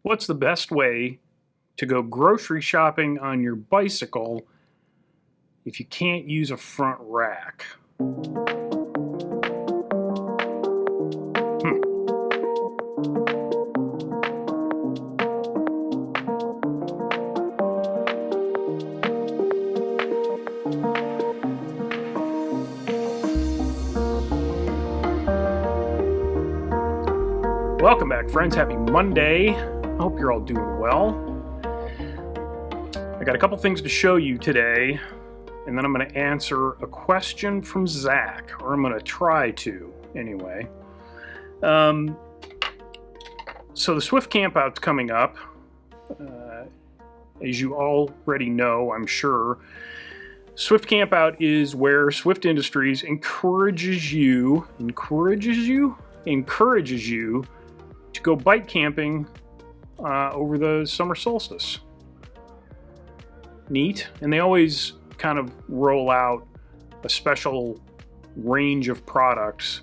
What's the best way to go grocery shopping on your bicycle if you can't use a front rack? Welcome back, friends. Happy Monday. I hope you're all doing well. I got a couple things to show you today, and then I'm going to answer a question from Zach, or I'm going to try to, anyway. So the Swift Campout's coming up. As you already know, I'm sure, Swift Campout is where Swift Industries encourages you to go bike camping over the summer solstice. Neat. And they always kind of roll out a special range of products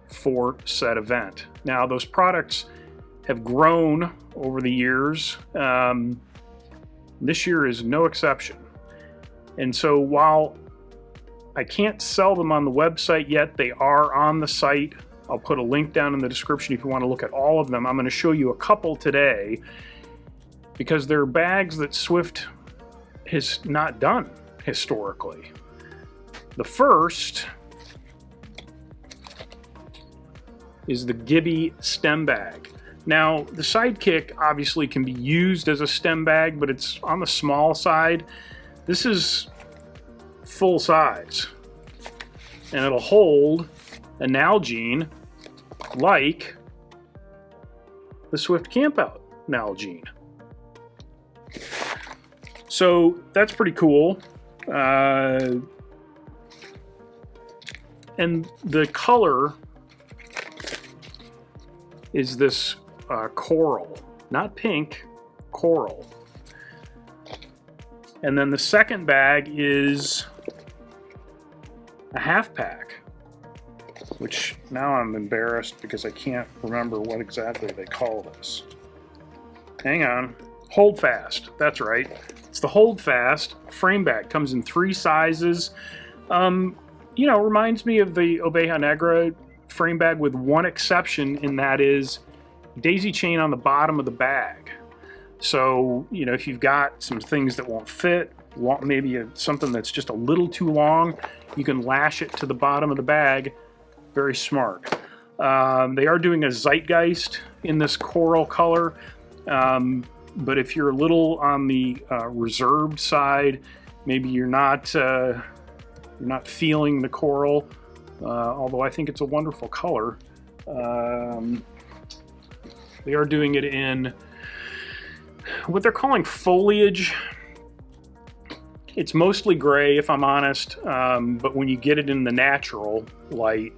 for said event. Now, those products have grown over the years. This year is no exception. And so while I can't sell them on the website yet, they are on the site. I'll put a link down in the description if you want to look at all of them. I'm going to show you a couple today because they're bags that Swift has not done historically. The first is the Gibby stem bag. Now, the Sidekick obviously can be used as a stem bag, but it's on the small side. This is full size, and it'll hold a Nalgene like the Swift Campout Nalgene. So that's pretty cool. And the color is this coral, not pink, coral. And then the second bag is a half pack, which now I'm embarrassed because I can't remember what exactly they call this. Hang on. Hold Fast. That's right. It's the Hold Fast frame bag. Comes in 3 sizes. Reminds me of the Oveja Negra frame bag with one exception, and that is daisy chain on the bottom of the bag. So, if you've got some things that won't fit, maybe something that's just a little too long, you can lash it to the bottom of the bag. Very smart. They are doing a Zeitgeist in this coral color, but if you're a little on the reserved side, maybe you're not feeling the coral, although I think it's a wonderful color. They are doing it in what they're calling foliage. It's mostly gray, if I'm honest, but when you get it in the natural light,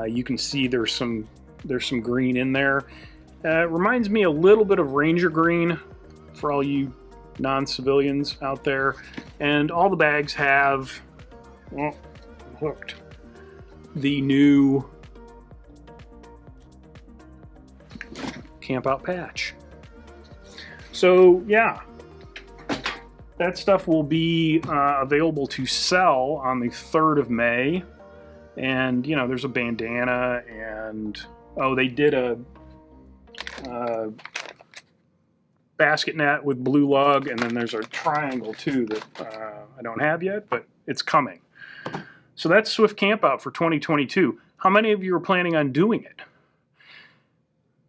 you can see there's some green in there. It reminds me a little bit of Ranger green for all you non-civilians out there. And all the bags have, hooked, the new Campout patch. So yeah, that stuff will be available to sell on the 3rd of May. And, there's a bandana, and, they did a basket net with blue lug, and then there's a triangle, too, that I don't have yet, but it's coming. So that's Swift Campout for 2022. How many of you are planning on doing it?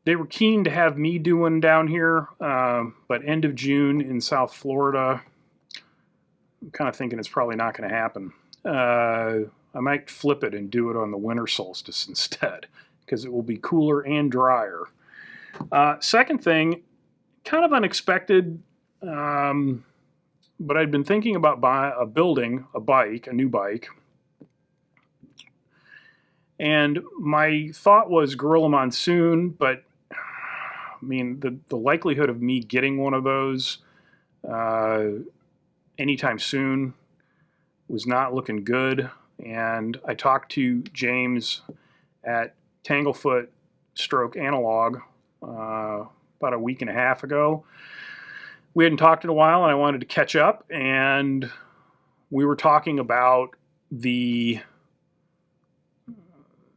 They were keen to have me do one down here, but end of June in South Florida, I'm kind of thinking it's probably not going to happen. I might flip it and do it on the winter solstice instead, because it will be cooler and drier. Second thing, kind of unexpected, but I'd been thinking about building a new bike. And my thought was Gorilla Monsoon, but the likelihood of me getting one of those anytime soon was not looking good. And I talked to James at Tanglefoot Stroke Analog about a week and a half ago. We hadn't talked in a while, and I wanted to catch up, and we were talking about the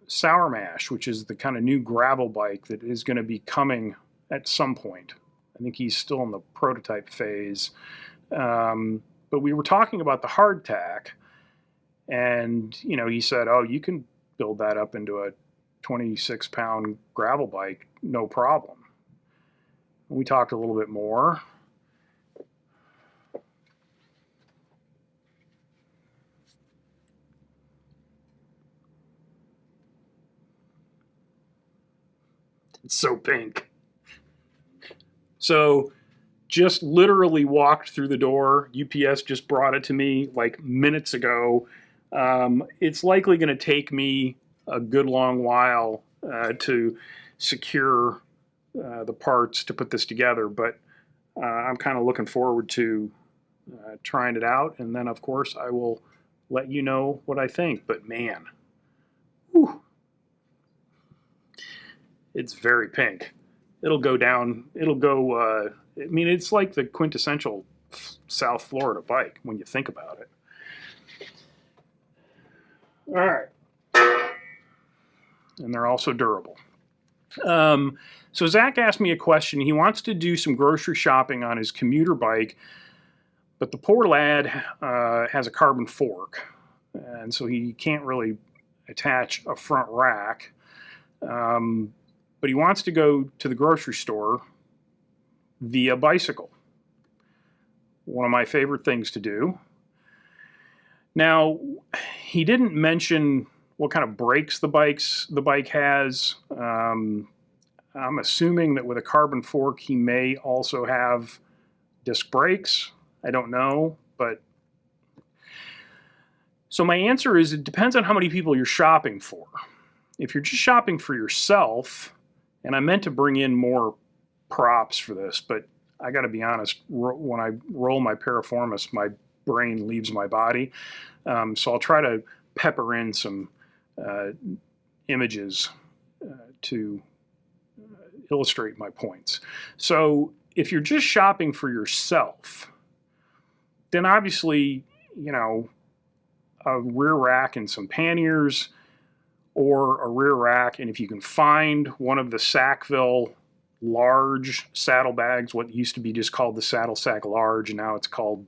Sour Mash, which is the kind of new gravel bike that is going to be coming at some point. I think he's still in the prototype phase. But we were talking about the hardtack, and he said, "Oh, you can build that up into a 26-pound gravel bike, no problem." We talked a little bit more. It's so pink. So just literally walked through the door. UPS just brought it to me like minutes ago. It's likely going to take me a good long while to secure the parts to put this together, but I'm kind of looking forward to trying it out, and then of course I will let you know what I think. But man, whew, it's very pink. It'll go down, I mean, it's like the quintessential South Florida bike when you think about it. All right. And they're also durable. So Zach asked me a question. He wants to do some grocery shopping on his commuter bike, but the poor lad has a carbon fork, and so he can't really attach a front rack. But he wants to go to the grocery store via bicycle. One of my favorite things to do. Now, he didn't mention what kind of brakes the bike has. I'm assuming that with a carbon fork, he may also have disc brakes. I don't know, but so my answer is it depends on how many people you're shopping for. If you're just shopping for yourself, and I meant to bring in more props for this, but I got to be honest, when I roll my piriformis, my brain leaves my body. So I'll try to pepper in some images to illustrate my points. So if you're just shopping for yourself, then obviously, a rear rack and some panniers, or a rear rack, and if you can find one of the Sackville large saddlebags, what used to be just called the Saddle Sack Large, and now it's called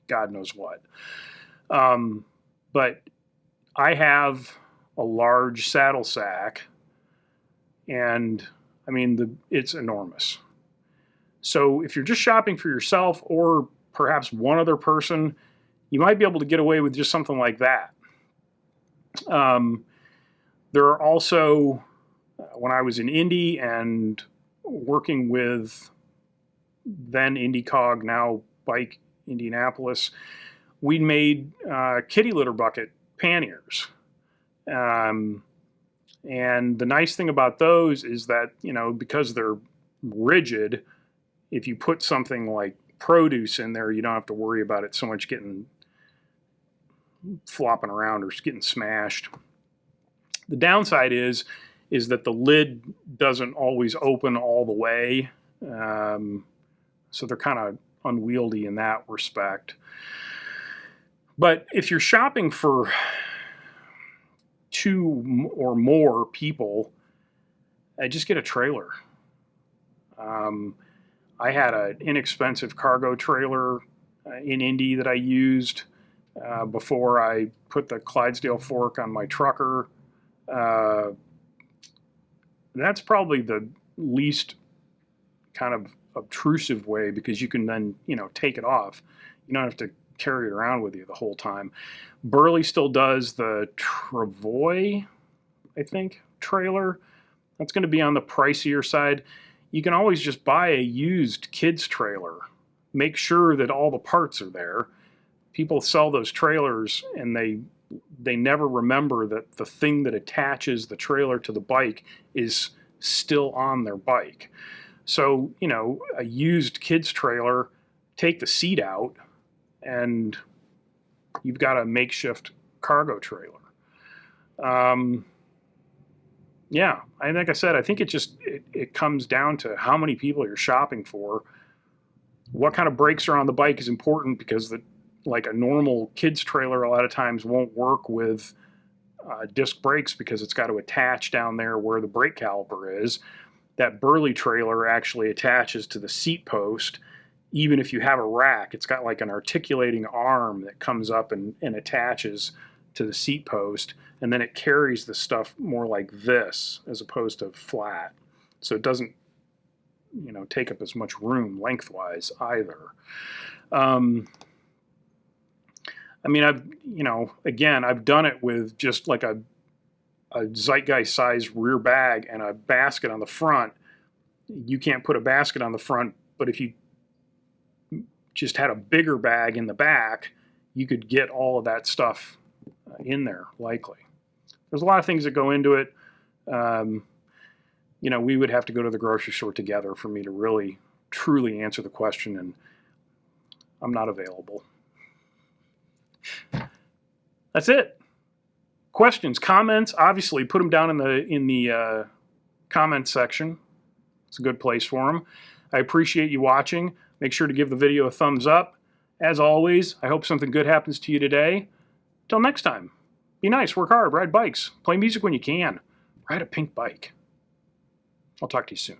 God knows what. But I have a large saddle sack, and I mean, it's enormous. So if you're just shopping for yourself or perhaps one other person, you might be able to get away with just something like that. There are also, when I was in Indy and working with then IndyCog, now Bike Indianapolis, we made kitty litter bucket panniers. And the nice thing about those is that, because they're rigid, if you put something like produce in there, you don't have to worry about it so much getting flopping around or getting smashed. The downside is that the lid doesn't always open all the way. So they're kind of unwieldy in that respect. But if you're shopping for 2 or more people, just get a trailer. I had an inexpensive cargo trailer in Indy that I used before I put the Clydesdale fork on my trucker. That's probably the least kind of obtrusive way, because you can then, take it off. You don't have to carry it around with you the whole time. Burley still does the Travoy, I think, trailer. That's going to be on the pricier side. You can always just buy a used kids trailer. Make sure that all the parts are there. People sell those trailers and they never remember that the thing that attaches the trailer to the bike is still on their bike. So, a used kids trailer, take the seat out, and you've got a makeshift cargo trailer. yeah, like I said, I think it comes down to how many people you're shopping for. What kind of brakes are on the bike is important, because like a normal kids trailer a lot of times won't work with disc brakes, because it's got to attach down there where the brake caliper is. That Burley trailer actually attaches to the seat post. Even if you have a rack, it's got like an articulating arm that comes up and attaches to the seat post, and then it carries the stuff more like this as opposed to flat. So it doesn't, take up as much room lengthwise either. I mean, I've done it with just like a Zeitgeist-sized rear bag and a basket on the front. You can't put a basket on the front, but if you just had a bigger bag in the back, you could get all of that stuff in there, likely. There's a lot of things that go into it. We would have to go to the grocery store together for me to really, truly answer the question, and I'm not available. That's it. Questions, comments, obviously put them down in the comments section. It's a good place for them. I appreciate you watching. Make sure to give the video a thumbs up. As always, I hope something good happens to you today. Till next time, be nice, work hard, ride bikes, play music when you can, ride a pink bike. I'll talk to you soon.